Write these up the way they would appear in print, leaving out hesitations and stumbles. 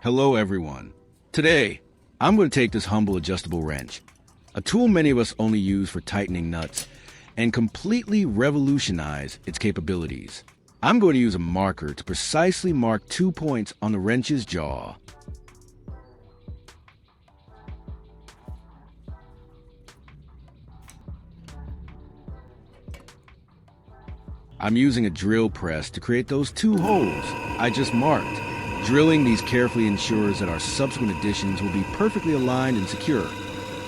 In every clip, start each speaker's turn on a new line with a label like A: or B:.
A: Hello everyone. Today, I'm going to take this humble adjustable wrench, a tool many of us only use for tightening nuts, and completely revolutionize its capabilities. I'm going to use a marker to precisely mark 2 points on the wrench's jaw. I'm using a drill press to create those 2 holes I just marked. Drilling these carefully ensures that our subsequent additions will be perfectly aligned and secure,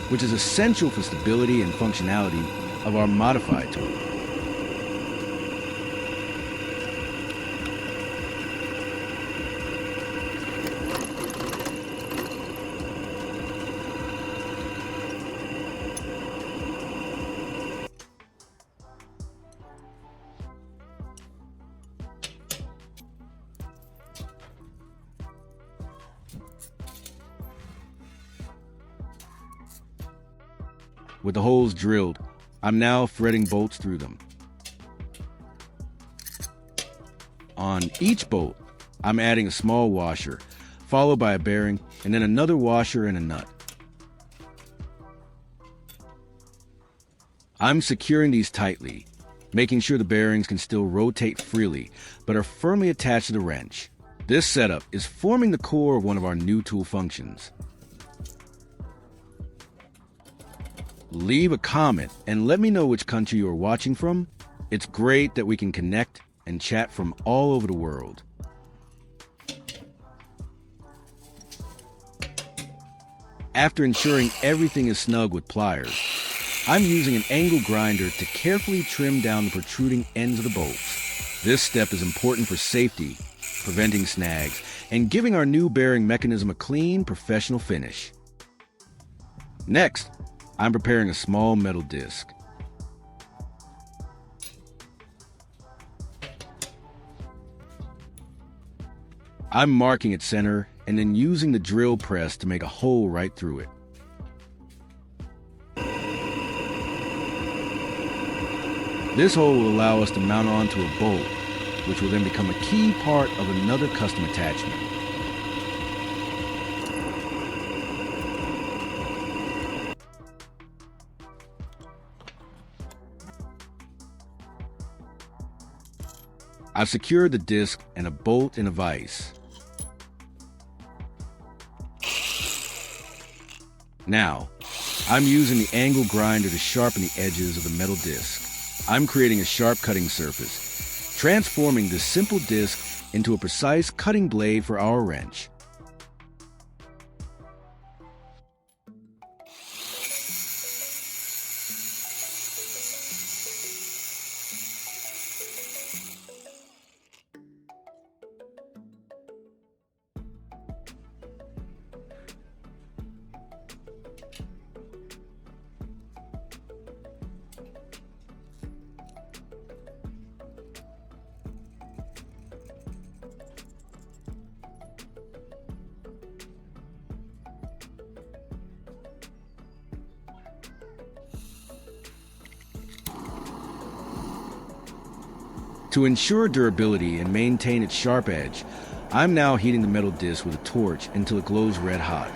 A: which is essential for stability and functionality of our modified tool. With the holes drilled, I'm now threading bolts through them. On each bolt, I'm adding a small washer, followed by a bearing, and then another washer and a nut. I'm securing these tightly, making sure the bearings can still rotate freely, but are firmly attached to the wrench. This setup is forming the core of one of our new tool functions. Leave a comment and let me know which country you are watching from. It's great that we can connect and chat from all over the world. After ensuring everything is snug with pliers, I'm using an angle grinder to carefully trim down the protruding ends of the bolts. This step is important for safety, preventing snags, and giving our new bearing mechanism a clean, professional finish. Next, I'm preparing a small metal disc. I'm marking its center and then using the drill press to make a hole right through it. This hole will allow us to mount onto a bolt, which will then become a key part of another custom attachment. I've secured the disc and a bolt in a vise. Now, I'm using the angle grinder to sharpen the edges of the metal disc. I'm creating a sharp cutting surface, transforming this simple disc into a precise cutting blade for our wrench. To ensure durability and maintain its sharp edge, I'm now heating the metal disc with a torch until it glows red hot.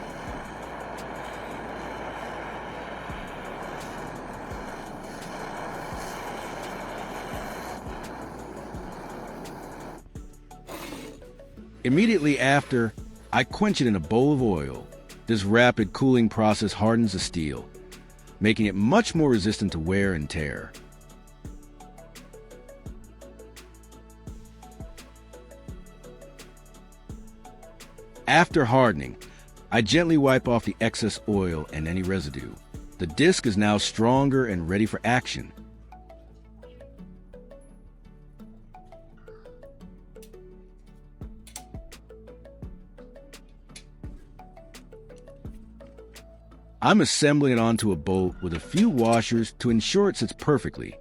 A: Immediately after, I quench it in a bowl of oil. This rapid cooling process hardens the steel, making it much more resistant to wear and tear. After hardening, I gently wipe off the excess oil and any residue. The disc is now stronger and ready for action. I'm assembling it onto a bolt with a few washers to ensure it sits perfectly.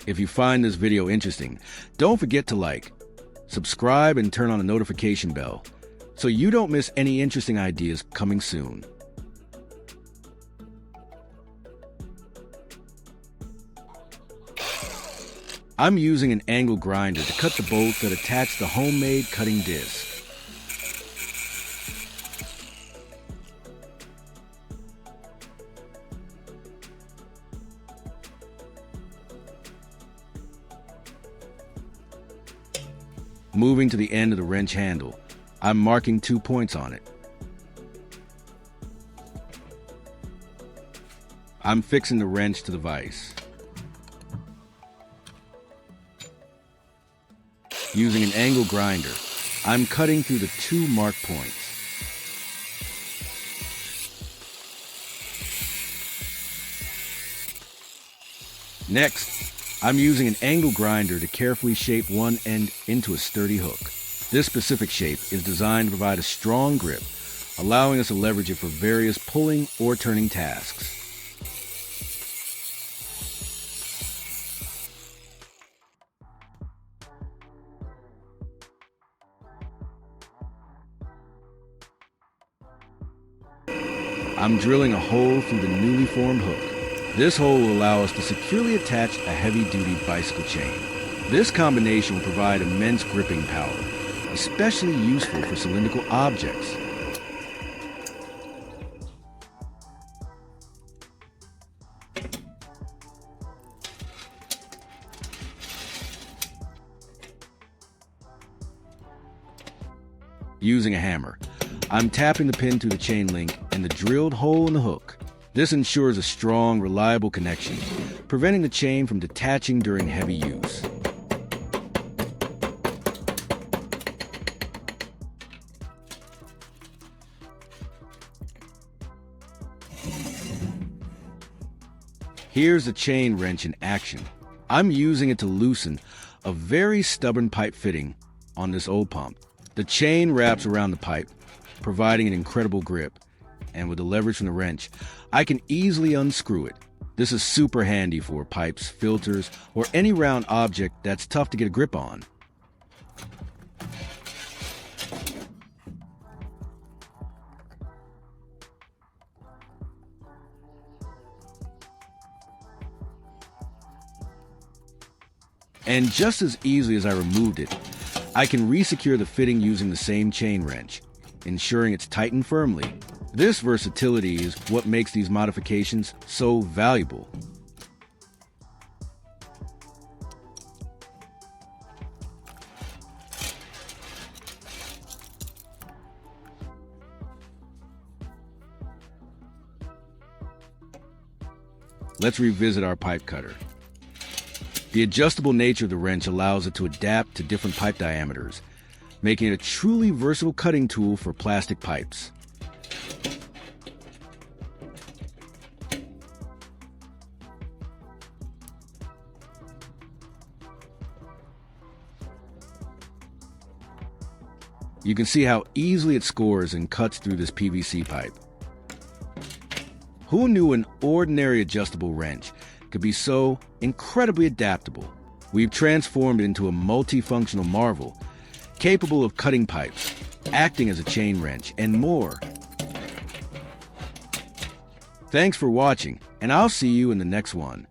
A: If you find this video interesting, don't forget to like, subscribe, and turn on the notification bell so you don't miss any interesting ideas coming soon. I'm using an angle grinder to cut the bolts that attach the homemade cutting disc. Moving to the end of the wrench handle, I'm marking 2 points on it. I'm fixing the wrench to the vise. Using an angle grinder, I'm cutting through the 2 marked points. Next, I'm using an angle grinder to carefully shape one end into a sturdy hook. This specific shape is designed to provide a strong grip, allowing us to leverage it for various pulling or turning tasks. I'm drilling a hole through the newly formed hook. This hole will allow us to securely attach a heavy-duty bicycle chain. This combination will provide immense gripping power, especially useful for cylindrical objects. Using a hammer, I'm tapping the pin through the chain link and the drilled hole in the hook. This ensures a strong, reliable connection, preventing the chain from detaching during heavy use. Here's the chain wrench in action. I'm using it to loosen a very stubborn pipe fitting on this old pump. The chain wraps around the pipe, providing an incredible grip, and with the leverage from the wrench, I can easily unscrew it. This is super handy for pipes, filters, or any round object that's tough to get a grip on. And just as easily as I removed it, I can resecure the fitting using the same chain wrench, ensuring it's tightened firmly. This versatility is what makes these modifications so valuable. Let's revisit our pipe cutter. The adjustable nature of the wrench allows it to adapt to different pipe diameters, making it a truly versatile cutting tool for plastic pipes. You can see how easily it scores and cuts through this PVC pipe. Who knew an ordinary adjustable wrench could be so incredibly adaptable? We've transformed it into a multifunctional marvel, capable of cutting pipes, acting as a chain wrench, and more. Thanks for watching, and I'll see you in the next one.